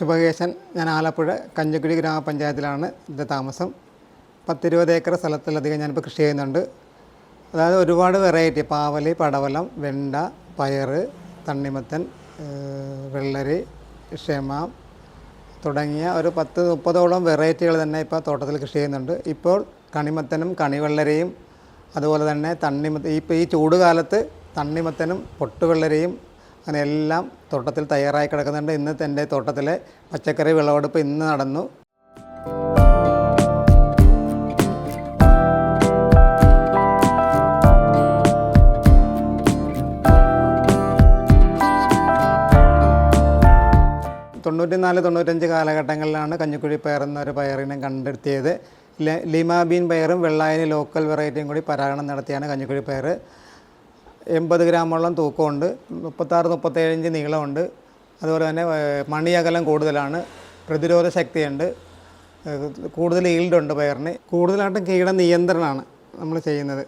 കൃപകേശൻ. ഞാൻ ആലപ്പുഴ കഞ്ഞിക്കുഴി ഗ്രാമപഞ്ചായത്തിലാണ് എൻ്റെ താമസം. 10-20 ഏക്കർ സ്ഥലത്തിലധികം ഞാനിപ്പോൾ കൃഷി ചെയ്യുന്നുണ്ട്. അതായത് ഒരുപാട് വെറൈറ്റി പാവല്, പടവലം, വെണ്ട, പയർ, തണ്ണിമത്തൻ, വെള്ളരി, ക്ഷമ തുടങ്ങിയ ഒരു 10-30ഓളം വെറൈറ്റികൾ തന്നെ ഇപ്പോൾ തോട്ടത്തിൽ കൃഷി ചെയ്യുന്നുണ്ട്. ഇപ്പോൾ കണിമത്തനും കണിവെള്ളരിയും അതുപോലെ തന്നെ ഇപ്പോൾ ഈ ചൂടുകാലത്ത് തണ്ണിമത്തനും പൊട്ടുവെള്ളരിയും അങ്ങനെ എല്ലാം തോട്ടത്തിൽ തയ്യാറായി കിടക്കുന്നുണ്ട്. ഇന്നത്തെ എൻ്റെ തോട്ടത്തിലെ പച്ചക്കറി വിളവെടുപ്പ് ഇന്ന് നടന്നു. തൊണ്ണൂറ്റഞ്ച് കാലഘട്ടങ്ങളിലാണ് കഞ്ഞിക്കുഴി പയർ എന്നൊരു പയറിനെ കണ്ടെത്തിയത്. ലിമാബീൻ പയറും വെള്ളായനി ലോക്കൽ വെറൈറ്റിയും കൂടി പരാഗണം നടത്തിയാണ് കഞ്ഞിക്കുഴി പയർ. 80 ഗ്രാമോളം തൂക്കമുണ്ട്, 36-37 ഇഞ്ച് നീളമുണ്ട്. അതുപോലെ തന്നെ മണിയകലം കൂടുതലാണ്, പ്രതിരോധ ശക്തിയുണ്ട്, കൂടുതൽ ഈൽഡുണ്ട് പയറിന്. കൂടുതലായിട്ടും കീട നിയന്ത്രണമാണ് നമ്മൾ ചെയ്യുന്നത്.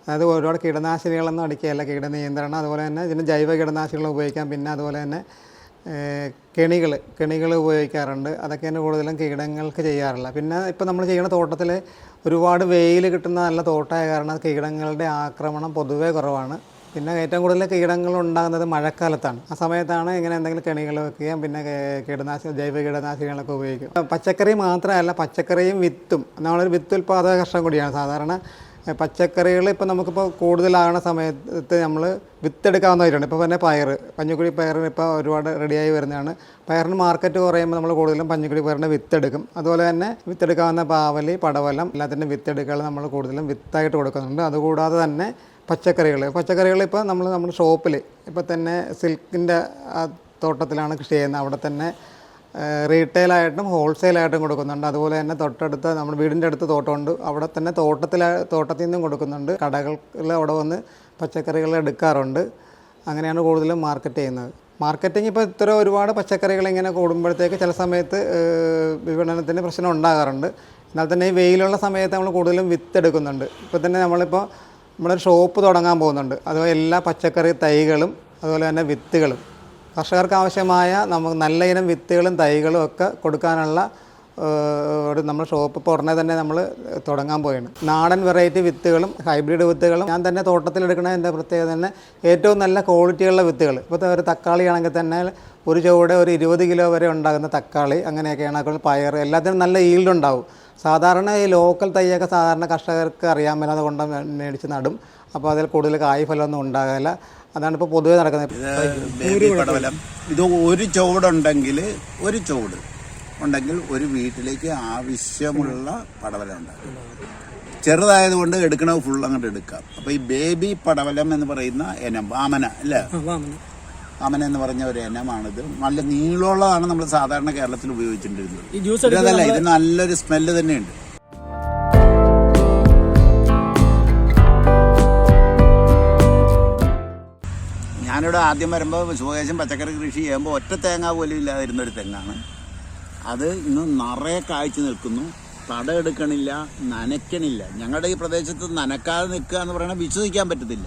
അതായത് ഒരുപാട് കീടനാശിനികളൊന്നും അടിക്കുകയല്ല, കീട നിയന്ത്രണം. അതുപോലെ തന്നെ ഇതിന് ജൈവ കീടനാശിനികൾ ഉപയോഗിക്കാം. പിന്നെ അതുപോലെ തന്നെ കെണികൾ ഉപയോഗിക്കാറുണ്ട്. അതൊക്കെയാണ് കൂടുതലും കീടങ്ങൾക്ക് ചെയ്യാറില്ല. പിന്നെ ഇപ്പോൾ നമ്മൾ ചെയ്യുന്ന തോട്ടത്തിൽ ഒരുപാട് വെയിൽ കിട്ടുന്ന നല്ല തോട്ടമായ കാരണം കീടങ്ങളുടെ ആക്രമണം പൊതുവേ കുറവാണ്. പിന്നെ ഏറ്റവും കൂടുതൽ കീടങ്ങൾ ഉണ്ടാകുന്നത് മഴക്കാലത്താണ്. ആ സമയത്താണ് ഇങ്ങനെ എന്തെങ്കിലും കെണികൾ വെക്കുകയും പിന്നെ ജൈവ കീടനാശിനികളൊക്കെ ഉപയോഗിക്കും. പച്ചക്കറി മാത്രമല്ല, പച്ചക്കറിയും വിത്തും. നമ്മളൊരു വിത്ത് ഉൽപ്പാദക കർഷകൻ കൂടിയാണ്. സാധാരണ പച്ചക്കറികൾ ഇപ്പോൾ നമുക്കിപ്പോൾ കൂടുതലാകുന്ന സമയത്ത് നമ്മൾ വിത്തെടുക്കാവുന്നതായിട്ടുണ്ട്. ഇപ്പോൾ തന്നെ പഞ്ഞിക്കുഴി പയറിന് ഇപ്പോൾ ഒരുപാട് റെഡിയായി വരുന്നതാണ്. പയറിന് മാർക്കറ്റ് കുറയുമ്പോൾ നമ്മൾ കൂടുതലും പഞ്ഞിക്കുഴി പയറിൻ്റെ വിത്തെടുക്കും. അതുപോലെ തന്നെ വിത്തെടുക്കാവുന്ന പാവല്, പടവലം എല്ലാത്തിൻ്റെ വിത്തെടുക്കൽ നമ്മൾ കൂടുതലും വിത്തായിട്ട് കൊടുക്കുന്നുണ്ട്. അതുകൂടാതെ തന്നെ പച്ചക്കറികൾ ഇപ്പോൾ നമ്മുടെ ഷോപ്പിൽ ഇപ്പോൾ തന്നെ സിൽക്കിൻ്റെ തോട്ടത്തിലാണ് കൃഷി ചെയ്യുന്നത്. അവിടെ തന്നെ റീറ്റെയിലായിട്ടും ഹോൾസെയിലായിട്ടും കൊടുക്കുന്നുണ്ട്. അതുപോലെ തന്നെ തൊട്ടടുത്ത് നമ്മുടെ വീടിൻ്റെ അടുത്ത് തോട്ടമുണ്ട്, അവിടെ തന്നെ തോട്ടത്തിൽ നിന്നും കൊടുക്കുന്നുണ്ട്. കടകളിൽ അവിടെ വന്ന് പച്ചക്കറികൾ എടുക്കാറുണ്ട്. അങ്ങനെയാണ് കൂടുതലും മാർക്കറ്റ് ചെയ്യുന്നത്. മാർക്കറ്റിംഗ് ഇപ്പോൾ ഒരുപാട് പച്ചക്കറികൾ ഇങ്ങനെ കൂടുമ്പോഴത്തേക്ക് ചില സമയത്ത് വിപണനത്തിന് പ്രശ്നം ഉണ്ടാകാറുണ്ട്. എന്നാൽ തന്നെ ഈ വെയിലുള്ള സമയത്ത് നമ്മൾ കൂടുതലും വിത്തെടുക്കുന്നുണ്ട്. ഇപ്പോൾ തന്നെ നമ്മളൊരു ഷോപ്പ് തുടങ്ങാൻ പോകുന്നുണ്ട്. അതുപോലെ എല്ലാ പച്ചക്കറി തൈകളും അതുപോലെ തന്നെ വിത്തുകളും കർഷകർക്ക് ആവശ്യമായ നമുക്ക് നല്ല ഇനം വിത്തുകളും തൈകളും ഒക്കെ കൊടുക്കാനുള്ള നമ്മുടെ ഷോപ്പ് ഇപ്പോൾ ഉടനെ തന്നെ നമ്മൾ തുടങ്ങാൻ പോവുകയാണ്. നാടൻ വെറൈറ്റി വിത്തുകളും ഹൈബ്രിഡ് വിത്തുകളും ഞാൻ തന്നെ തോട്ടത്തിലെടുക്കണ എൻ്റെ പ്രത്യേകത തന്നെ ഏറ്റവും നല്ല ക്വാളിറ്റിയുള്ള വിത്തുകൾ. ഇപ്പോൾ ഒരു തക്കാളി ആണെങ്കിൽ തന്നെ ഒരു ചുവടെ ഒരു 20 കിലോ വരെ ഉണ്ടാകുന്ന തക്കാളി, അങ്ങനെയൊക്കെയാണ്. പയർ എല്ലാത്തിനും നല്ല ഈൽഡ് ഉണ്ടാവും. സാധാരണ ഈ ലോക്കൽ തൈയൊക്കെ സാധാരണ കർഷകർക്ക് അറിയാൻ മേലാതെ കൊണ്ട് മേടിച്ച് നടും. അപ്പോൾ അതിൽ കൂടുതൽ കായ് ഫലമൊന്നും ഉണ്ടാകില്ല. അതാണ് ഇപ്പോൾ പൊതുവെ നടക്കുന്നത്. ഇത് ഒരു ചുവടുണ്ടെങ്കിൽ ഒരു വീട്ടിലേക്ക് ആവശ്യമുള്ള പടവലം ഉണ്ടാകും. ചെറുതായതുകൊണ്ട് എടുക്കണത് ഫുൾ അങ്ങോട്ട് എടുക്കാം. അപ്പോൾ ഈ ബേബി പടവലം എന്ന് പറയുന്ന ഇനം വാമന അല്ലേ, വാമന എന്ന് പറഞ്ഞ ഒരു ഇനമാണിത്. നല്ല നീളമുള്ളതാണ് നമ്മൾ സാധാരണ കേരളത്തിൽ ഉപയോഗിച്ചിട്ടുണ്ടിരുന്നത്. അതല്ല, ഇത് നല്ലൊരു സ്മെല്ല് തന്നെയുണ്ട്. ഞാനിവിടെ ആദ്യം വരുമ്പോൾ ശുഭകേശൻ പച്ചക്കറി കൃഷി ചെയ്യുമ്പോൾ ഒറ്റ തേങ്ങ പോലും ഇല്ലാതിരുന്നൊരു തെങ്ങാണ്. അത് ഇന്ന് നിറയെ കായ്ച്ചു നിൽക്കുന്നു. തടയെടുക്കണില്ല, നനയ്ക്കണില്ല. ഞങ്ങളുടെ ഈ പ്രദേശത്ത് നനക്കാതെ നിൽക്കുക എന്ന് പറയുന്നത് വിശ്വസിക്കാൻ പറ്റത്തില്ല.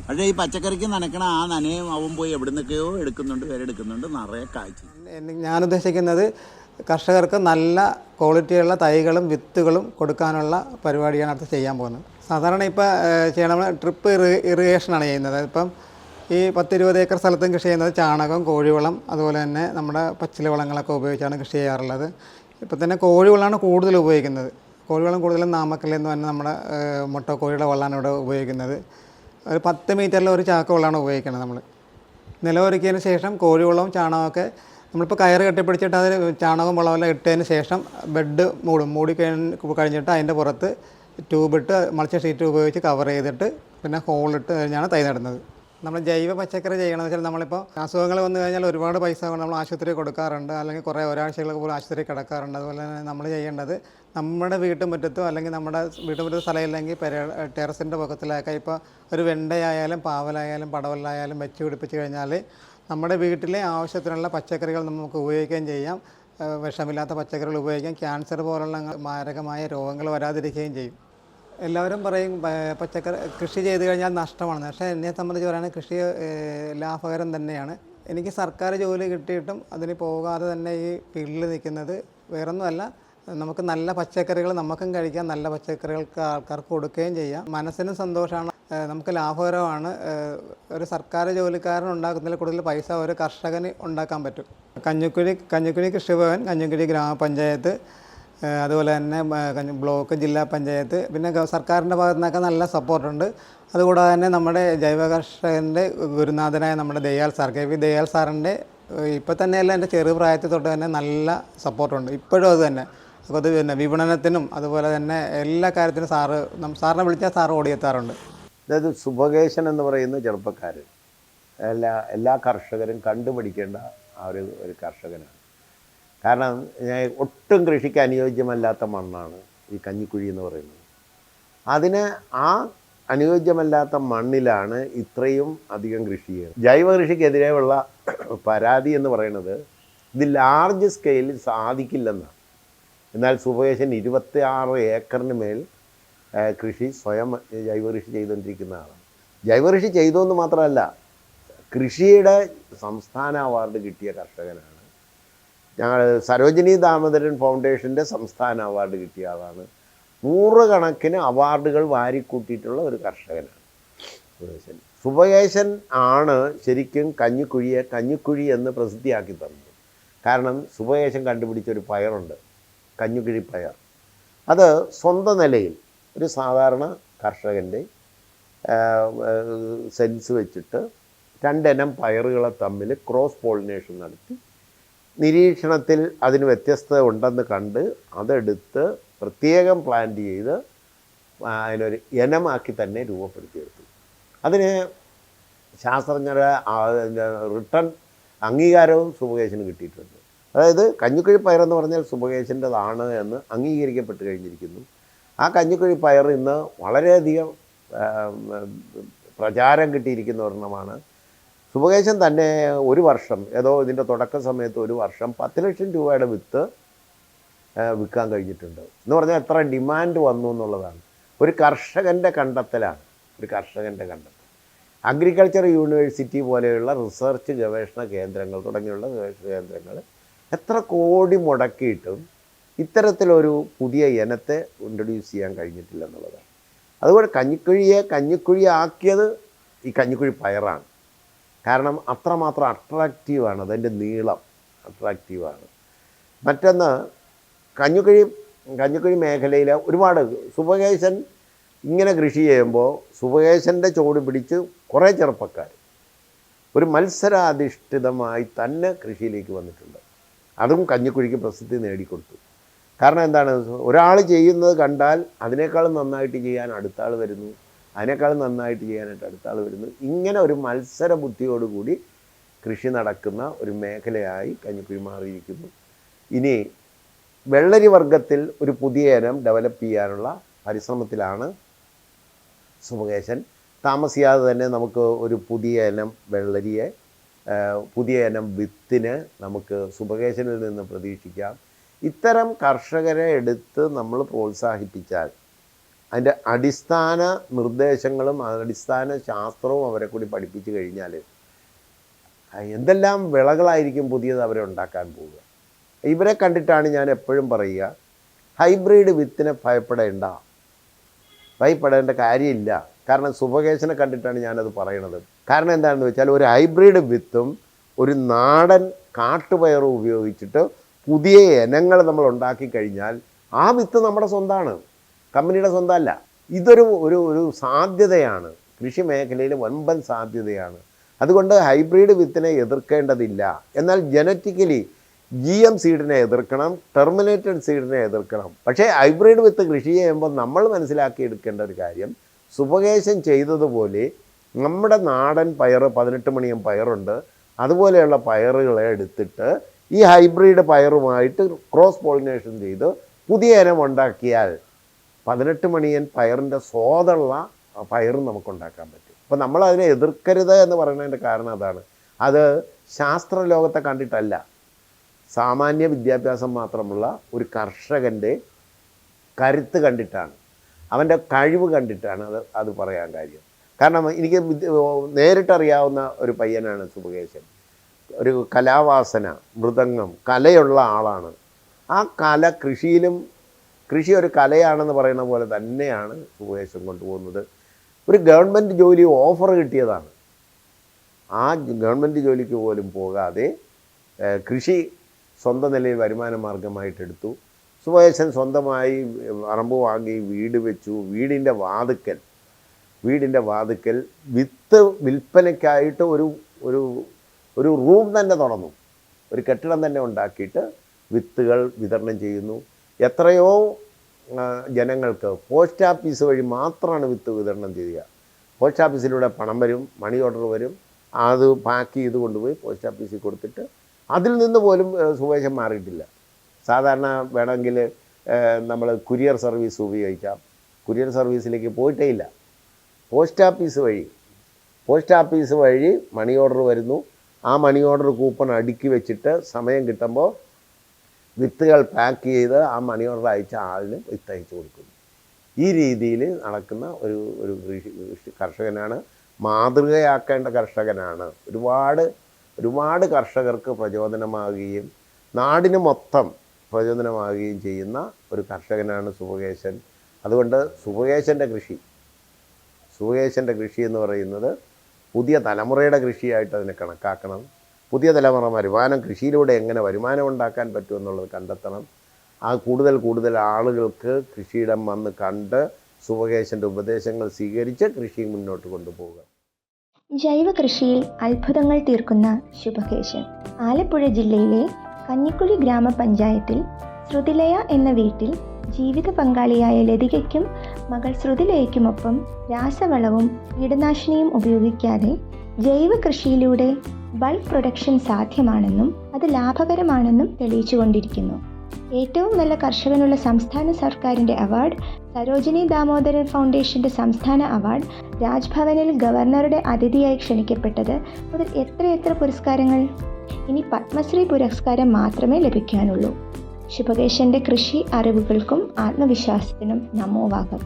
പക്ഷേ ഈ പച്ചക്കറിക്ക് നനക്കണ ആ നനയും അവൻ പോയി എവിടെ നിന്നൊക്കെയോ എടുക്കുന്നുണ്ട്, നിറയെ കായ്ച്ചു. ഞാൻ ഉദ്ദേശിക്കുന്നത് കർഷകർക്ക് നല്ല ക്വാളിറ്റിയുള്ള തൈകളും വിത്തുകളും കൊടുക്കാനുള്ള പരിപാടിയാണ് അടുത്ത് ചെയ്യാൻ പോകുന്നത്. സാധാരണ ഇപ്പോൾ ചെയ്യണം ഡ്രിപ്പ് ഇറിഗേഷനാണ് ചെയ്യുന്നത്. ഇപ്പം ഈ 10-20 ഏക്കർ സ്ഥലത്തും കൃഷി ചെയ്യുന്നത് ചാണകം, കോഴിവളം, അതുപോലെ തന്നെ നമ്മുടെ പച്ചില വളങ്ങളൊക്കെ ഉപയോഗിച്ചാണ് കൃഷി ചെയ്യാറുള്ളത്. ഇപ്പോൾ തന്നെ കോഴിവളമാണ് കൂടുതൽ ഉപയോഗിക്കുന്നത്. കോഴിവളം കൂടുതലും നാമക്കല്ലിൽ നിന്ന് തന്നെ നമ്മുടെ മുട്ടക്കോഴിയുടെ വെള്ളമാണ് ഇവിടെ ഉപയോഗിക്കുന്നത്. ഒരു 10 മീറ്ററിൽ ഒരു ചാക്ക് വെള്ളമാണ് ഉപയോഗിക്കുന്നത്. നമ്മൾ നിലമൊരുക്കിയതിന് ശേഷം കോഴിവളവും ചാണകമൊക്കെ നമ്മളിപ്പോൾ കയറ് കെട്ടിപ്പിടിച്ചിട്ട് അതിൽ ചാണകം വളമെല്ലാം ഇട്ടതിന് ശേഷം ബെഡ് മൂടി കഴിഞ്ഞിട്ട് അതിൻ്റെ പുറത്ത് ട്യൂബിട്ട് മൾച്ച ഷീറ്റ് ഉപയോഗിച്ച് കവർ ചെയ്തിട്ട് പിന്നെ ഹോളിട്ട് കഴിഞ്ഞാണ് തൈ നടുന്നത്. നമ്മൾ ജൈവ പച്ചക്കറി ചെയ്യണമെന്ന് വെച്ചാൽ നമ്മളിപ്പോൾ അസുഖങ്ങൾ വന്നു കഴിഞ്ഞാൽ ഒരുപാട് പൈസ നമ്മൾ ആശുപത്രി കൊടുക്കാറുണ്ട്, അല്ലെങ്കിൽ കുറേ ഒരാഴ്ചകൾക്ക് പോലും ആശുപത്രി കിടക്കാറുണ്ട്. അതുപോലെ തന്നെ നമ്മൾ ചെയ്യേണ്ടത് നമ്മുടെ വീട്ടുമുറ്റത്തോ അല്ലെങ്കിൽ നമ്മുടെ വീട്ടുമുറ്റത്ത് സ്ഥലമില്ലെങ്കിൽ ടെറസിൻ്റെ പൊക്കത്തിലൊക്കെ ഇപ്പോൾ ഒരു വെണ്ടയായാലും പാവലായാലും പടവലായാലും വെച്ച് പിടിപ്പിച്ച് കഴിഞ്ഞാൽ നമ്മുടെ വീട്ടിലെ ആവശ്യത്തിനുള്ള പച്ചക്കറികൾ നമുക്ക് ഉപയോഗിക്കുകയും ചെയ്യാം. വിഷമില്ലാത്ത പച്ചക്കറികൾ ഉപയോഗിക്കാം. ക്യാൻസർ പോലുള്ള മാരകമായ രോഗങ്ങൾ വരാതിരിക്കുകയും ചെയ്യും. എല്ലാവരും പറയും കൃഷി ചെയ്ത് കഴിഞ്ഞാൽ നഷ്ടമാണ്. പക്ഷേ എന്നെ സംബന്ധിച്ച് പറയുകയാണെങ്കിൽ കൃഷി ലാഭകരം തന്നെയാണ്. എനിക്ക് സർക്കാർ ജോലി കിട്ടിയിട്ടും അതിന് പോകാതെ തന്നെ ഈ ഫീൽഡിൽ നിൽക്കുന്നത് വേറൊന്നുമല്ല, നമുക്ക് നല്ല പച്ചക്കറികൾ നമുക്കും കഴിക്കാം, നല്ല പച്ചക്കറികൾക്ക് ആൾക്കാർക്ക് കൊടുക്കുകയും ചെയ്യാം. മനസ്സിനും സന്തോഷമാണ്, നമുക്ക് ലാഭകരമാണ്. ഒരു സർക്കാർ ജോലിക്കാരൻ ഉണ്ടാക്കുന്നതിൽ കൂടുതൽ പൈസ ഒരു കർഷകന് ഉണ്ടാക്കാൻ പറ്റും. കഞ്ഞിക്കുഴി കൃഷിഭവൻ, കഞ്ഞിക്കുഴി ഗ്രാമപഞ്ചായത്ത്, അതുപോലെ തന്നെ ബ്ലോക്ക്, ജില്ലാ പഞ്ചായത്ത്, പിന്നെ സർക്കാരിൻ്റെ ഭാഗത്തു നിന്നൊക്കെ നല്ല സപ്പോർട്ടുണ്ട്. അതുകൂടാതെ തന്നെ നമ്മുടെ ജൈവ കർഷകൻ്റെ ഗുരുനാഥനായ നമ്മുടെ Dayal sir, K V Dayal സാറിൻ്റെ ഇപ്പോൾ തന്നെയല്ല, എൻ്റെ ചെറുപ്രായത്തിൽ തൊട്ട് തന്നെ നല്ല സപ്പോർട്ടുണ്ട്. ഇപ്പോഴും അത് തന്നെ. അപ്പോൾ അത് പിന്നെ വിപണനത്തിനും അതുപോലെ തന്നെ എല്ലാ കാര്യത്തിനും സാറിനെ വിളിച്ചാൽ സാറ് ഓടിയെത്താറുണ്ട്. അതായത് സുബകേശൻ എന്ന് പറയുന്ന ചെറുപ്പക്കാരൻ എല്ലാ കർഷകരും കണ്ടുപിടിക്കേണ്ട ആ ഒരു കർഷകനാണ്. കാരണം ഒട്ടും കൃഷിക്ക് അനുയോജ്യമല്ലാത്ത മണ്ണാണ് ഈ കഞ്ഞിക്കുഴി എന്ന് പറയുന്നത്. അതിന് ആ അനുയോജ്യമല്ലാത്ത മണ്ണിലാണ് ഇത്രയും അധികം കൃഷി ചെയ്യുന്നത്. ജൈവ കൃഷിക്കെതിരെയുള്ള പരാതി എന്ന് പറയുന്നത് ഇത് ലാർജ് സ്കെയിലിൽ സാധിക്കില്ലെന്നാണ്. എന്നാൽ സുബകേശൻ 26 ഏക്കറിന് മേൽ കൃഷി സ്വയം ജൈവ കൃഷി ചെയ്തുകൊണ്ടിരിക്കുന്ന ആളാണ്. ജൈവ കൃഷി ചെയ്തതെന്ന് മാത്രമല്ല, കൃഷിയുടെ സംസ്ഥാന അവാർഡ് കിട്ടിയ കർഷകനാണ്. ഞങ്ങൾ സരോജിനി ദാമോദരൻ ഫൗണ്ടേഷൻ്റെ സംസ്ഥാന അവാർഡ് കിട്ടിയ ആളാണ്. 100 കണക്കിന് അവാർഡുകൾ വാരിക്കൂട്ടിയിട്ടുള്ള ഒരു കർഷകനാണ് സുബകേശൻ. സുബകേശൻ ആണ് ശരിക്കും കഞ്ഞിക്കുഴി എന്ന് പ്രസിദ്ധിയാക്കി തന്നത്. കാരണം സുബകേശൻ കണ്ടുപിടിച്ചൊരു പയറുണ്ട്, കഞ്ഞിക്കുഴി പയർ. അത് സ്വന്തം നിലയിൽ ഒരു സാധാരണ കർഷകൻ്റെ സെൻസ് വെച്ചിട്ട് 2 ഇനം പയറുകളെ തമ്മിൽ ക്രോസ് പോളിനേഷൻ നടത്തി നിരീക്ഷണത്തിൽ അതിന് വ്യത്യസ്തത ഉണ്ടെന്ന് കണ്ട് അതെടുത്ത് പ്രത്യേകം പ്ലാന്റ് ചെയ്ത് അതിനൊരു ഇനമാക്കി തന്നെ രൂപപ്പെടുത്തിയെടുത്തു. അതിന് ശാസ്ത്രജ്ഞരുടെ റിട്ടേൺ അംഗീകാരവും സുബകേശന് കിട്ടിയിട്ടുണ്ട്. അതായത് കഞ്ഞിക്കുഴി പയറെന്ന് പറഞ്ഞാൽ സുബകേശൻ്റെതാണ് എന്ന് അംഗീകരിക്കപ്പെട്ട് കഴിഞ്ഞിരിക്കുന്നു. ആ കഞ്ഞിക്കുഴി പയർ ഇന്ന് വളരെയധികം പ്രചാരം കിട്ടിയിരിക്കുന്ന ഒരെണ്ണമാണ്. സുബകേശൻ തന്നെ ഒരു വർഷം ഇതിൻ്റെ തുടക്ക സമയത്ത് ഒരു വർഷം 10 ലക്ഷം രൂപയുടെ വിത്ത് വിൽക്കാൻ കഴിഞ്ഞിട്ടുണ്ട്. എന്ന് പറഞ്ഞാൽ എത്ര ഡിമാൻഡ് വന്നു എന്നുള്ളതാണ്. ഒരു കർഷകൻ്റെ കണ്ടെത്തലാണ്. അഗ്രികൾച്ചർ യൂണിവേഴ്സിറ്റി പോലെയുള്ള റിസർച്ച് ഗവേഷണ കേന്ദ്രങ്ങൾ തുടങ്ങിയുള്ള ഗവേഷണ കേന്ദ്രങ്ങൾ എത്ര കോടി മുടക്കിയിട്ടും ഇത്തരത്തിലൊരു പുതിയ ഇനത്തെ ഇൻട്രൊഡ്യൂസ് ചെയ്യാൻ കഴിഞ്ഞിട്ടില്ല എന്നുള്ളതാണ്. അതുപോലെ കഞ്ഞിക്കുഴി ആക്കിയത് ഈ കഞ്ഞിക്കുഴി പയറാണ്. കാരണം അത്രമാത്രം അട്രാക്റ്റീവാണ്, അതിൻ്റെ നീളം അട്രാക്റ്റീവാണ്. മറ്റൊന്ന് കഞ്ഞിക്കുഴി മേഖലയിൽ ഒരുപാട് സുബകേശൻ ഇങ്ങനെ കൃഷി ചെയ്യുമ്പോൾ സുബകേശൻ്റെ ചുവട് പിടിച്ച് കുറേ ചെറുപ്പക്കാർ ഒരു മത്സരാധിഷ്ഠിതമായി തന്നെ കൃഷിയിലേക്ക് വന്നിട്ടുണ്ട്. അതും കഞ്ഞിക്കുഴിക്ക് പ്രസിദ്ധി നേടിക്കൊടുത്തു. കാരണം എന്താണ്, ഒരാൾ ചെയ്യുന്നത് കണ്ടാൽ അതിനേക്കാളും നന്നായിട്ട് ചെയ്യാൻ അടുത്ത ആൾ വരുന്നു, അതിനേക്കാളും നന്നായിട്ട് ചെയ്യാനായിട്ട് അടുത്ത ആൾ വരുന്നു. ഇങ്ങനെ ഒരു മത്സര ബുദ്ധിയോടുകൂടി കൃഷി നടക്കുന്ന ഒരു മേഖലയായി കഞ്ഞിക്കുഴി മാറിയിരിക്കുന്നു. ഇനി വെള്ളരി വർഗത്തിൽ ഒരു പുതിയ ഇനം ഡെവലപ്പ് ചെയ്യാനുള്ള പരിശ്രമത്തിലാണ് സുബകേശൻ. താമസിയാതെ തന്നെ നമുക്ക് ഒരു പുതിയ ഇനം വെള്ളരിയെ, പുതിയ ഇനം വിത്തിന് നമുക്ക് സുബകേശനിൽ നിന്ന് പ്രതീക്ഷിക്കാം. ഇത്തരം കർഷകരെ എടുത്ത് നമ്മൾ പ്രോത്സാഹിപ്പിച്ചാൽ അതിൻ്റെ അടിസ്ഥാന നിർദ്ദേശങ്ങളും അടിസ്ഥാന ശാസ്ത്രവും അവരെ കൂടി പഠിപ്പിച്ചു കഴിഞ്ഞാൽ എന്തെല്ലാം വിളകളായിരിക്കും പുതിയത് അവരെ ഉണ്ടാക്കാൻ പോവുക. ഇവരെ കണ്ടിട്ടാണ് ഞാൻ എപ്പോഴും പറയുക, ഹൈബ്രിഡ് വിത്തിനെ ഭയപ്പെടേണ്ട കാര്യമില്ല. കാരണം സുബകേശനെ കണ്ടിട്ടാണ് ഞാനത് പറയണത്. കാരണം എന്താണെന്ന് വെച്ചാൽ ഒരു ഹൈബ്രിഡ് വിത്തും ഒരു നാടൻ കാട്ടുപയറും ഉപയോഗിച്ചിട്ട് പുതിയ ഇനങ്ങൾ നമ്മൾ ഉണ്ടാക്കി കഴിഞ്ഞാൽ ആ വിത്ത് നമ്മുടെ സ്വന്തമാണ്, കമ്പനിയുടെ സ്വന്തമല്ല. ഇതൊരു ഒരു സാധ്യതയാണ്, കൃഷി മേഖലയിൽ വൻപൻ സാധ്യതയാണ്. അതുകൊണ്ട് ഹൈബ്രിഡ് വിത്തിനെ എതിർക്കേണ്ടതില്ല. എന്നാൽ ജനറ്റിക്കലി GM സീഡിനെ എതിർക്കണം, ടെർമിനേറ്റഡ് സീഡിനെ എതിർക്കണം. പക്ഷേ ഹൈബ്രിഡ് വിത്ത് കൃഷി ചെയ്യുമ്പോൾ നമ്മൾ മനസ്സിലാക്കിയെടുക്കേണ്ട ഒരു കാര്യം, സുബകേശൻ ചെയ്തതുപോലെ നമ്മുടെ നാടൻ പയർ 18 മണിയം പയറുണ്ട്, അതുപോലെയുള്ള പയറുകളെ എടുത്തിട്ട് ഈ ഹൈബ്രിഡ് പയറുമായിട്ട് ക്രോസ് പോളിനേഷൻ ചെയ്ത് പുതിയ ഇനം ഉണ്ടാക്കിയാൽ 18 മണിയൻ പയറിൻ്റെ സ്വാദുള്ള പയറും നമുക്കുണ്ടാക്കാൻ പറ്റും. അപ്പോൾ നമ്മളതിനെ എതിർക്കരുത് എന്ന് പറയുന്നതിൻ്റെ കാരണം അതാണ്. അത് ശാസ്ത്രലോകത്തെ കണ്ടിട്ടല്ല, സാമാന്യ വിദ്യാഭ്യാസം മാത്രമുള്ള ഒരു കർഷകൻ്റെ കരുത്ത് കണ്ടിട്ടാണ്, അവൻ്റെ കഴിവ് കണ്ടിട്ടാണ് അത് പറയാൻ കാര്യം. കാരണം എനിക്ക് നേരിട്ടറിയാവുന്ന ഒരു പയ്യനാണ് സുബകേശൻ. ഒരു കലാവാസന, മൃദംഗം, കലയുള്ള ആളാണ്. ആ കല കൃഷി ഒരു കലയാണെന്ന് പറയുന്ന പോലെ തന്നെയാണ് സുഭേഷൻ കൊണ്ടുപോകുന്നത്. ഒരു ഗവൺമെൻറ് ജോലി ഓഫർ കിട്ടിയതാണ്. ആ ഗവൺമെൻറ് ജോലിക്ക് പോലും പോകാതെ കൃഷി സ്വന്തം നിലയിൽ വരുമാന മാർഗമായിട്ടെടുത്തു. സുഭേഷൻ സ്വന്തമായി പറമ്പ് വാങ്ങി വീട് വെച്ചു. വീടിൻ്റെ വാതിക്കൽ വിത്ത് വിൽപ്പനയ്ക്കായിട്ട് ഒരു റൂം തന്നെ തുറന്നു. ഒരു കെട്ടിടം തന്നെ ഉണ്ടാക്കിയിട്ട് വിത്തുകൾ വിതരണം ചെയ്യുന്നു. എത്രയോ ജനങ്ങൾക്ക് പോസ്റ്റ് ഓഫീസ് വഴി മാത്രമാണ് വിത്ത് വിതരണം ചെയ്യുക. പോസ്റ്റ് ഓഫീസിലൂടെ പണം വരും, മണി ഓർഡർ വരും. അത് പാക്ക് ചെയ്ത് കൊണ്ടുപോയി പോസ്റ്റ് ഓഫീസിൽ കൊടുത്തിട്ട് അതിൽ നിന്ന് പോലും സുഭേഷൻ മാറിയിട്ടില്ല. സാധാരണ വേണമെങ്കിൽ നമ്മൾ കുരിയർ സർവീസ് ഉപയോഗിക്കാം. കുരിയർ സർവീസിലേക്ക് പോയിട്ടേ ഇല്ല. പോസ്റ്റ് ഓഫീസ് വഴി മണി ഓർഡർ വരുന്നു. ആ മണി ഓർഡർ കൂപ്പൺ അടുക്കി വെച്ചിട്ട് സമയം കിട്ടുമ്പോൾ വിത്തുകൾ പാക്ക് ചെയ്ത് ആ മണി ഓർഡർ അയച്ച ആളിന് വിത്ത് അയച്ചു കൊടുക്കുന്നു. ഈ രീതിയിൽ നടക്കുന്ന ഒരു കർഷകനാണ്. മാതൃകയാക്കേണ്ട കർഷകനാണ്. ഒരുപാട് കർഷകർക്ക് പ്രചോദനമാകുകയും നാടിന് മൊത്തം പ്രചോദനമാകുകയും ചെയ്യുന്ന ഒരു കർഷകനാണ് സുഭകേശൻ. അതുകൊണ്ട് സുഭകേശൻ്റെ കൃഷി എന്ന് പറയുന്നത് പുതിയ തലമുറയുടെ കൃഷിയായിട്ട് അതിനെ കണക്കാക്കണം. പുതിയ തലമുറ കൃഷിയിലൂടെ എങ്ങനെ വരുമാനം ഉണ്ടാക്കാൻ പറ്റുമെന്നുള്ളത് കണ്ടെത്തണം. ആ കൂടുതൽ ആളുകൾക്ക് കൃഷിയിടം വന്ന് കണ്ട് സുഭകേശൻ്റെ ഉപദേശങ്ങൾ സ്വീകരിച്ച് കൃഷി മുന്നോട്ട് കൊണ്ടുപോവുക. ജൈവ കൃഷിയിൽ അത്ഭുതങ്ങൾ തീർക്കുന്ന ശുഭകേശൻ ആലപ്പുഴ ജില്ലയിലെ കഞ്ഞിക്കുഴി ഗ്രാമപഞ്ചായത്തിൽ ശ്രുതിലയ എന്ന വീട്ടിൽ ജീവിത പങ്കാളിയായ ലതികയ്ക്കും മകൾ ശ്രുതിലയയ്ക്കുമൊപ്പം രാസവളവും കീടനാശിനിയും ഉപയോഗിക്കാതെ ജൈവ കൃഷിയിലൂടെ ബൾക്ക് പ്രൊഡക്ഷൻ സാധ്യമാണെന്നും അത് ലാഭകരമാണെന്നും തെളിയിച്ചുകൊണ്ടിരിക്കുന്നു. ഏറ്റവും നല്ല കർഷകനുള്ള സംസ്ഥാന സർക്കാരിൻ്റെ അവാർഡ്, സരോജിനി ദാമോദരൻ ഫൗണ്ടേഷൻ്റെ സംസ്ഥാന അവാർഡ്, രാജ്ഭവനിൽ ഗവർണറുടെ അതിഥിയായി ക്ഷണിക്കപ്പെട്ടത് മുതൽ എത്രയെത്ര പുരസ്കാരങ്ങൾ. ഇനി പത്മശ്രീ പുരസ്കാരം മാത്രമേ ലഭിക്കാനുള്ളൂ. ശുഭകേശൻ്റെ കൃഷി അറിവുകൾക്കും ആത്മവിശ്വാസത്തിനും നമോവാകം.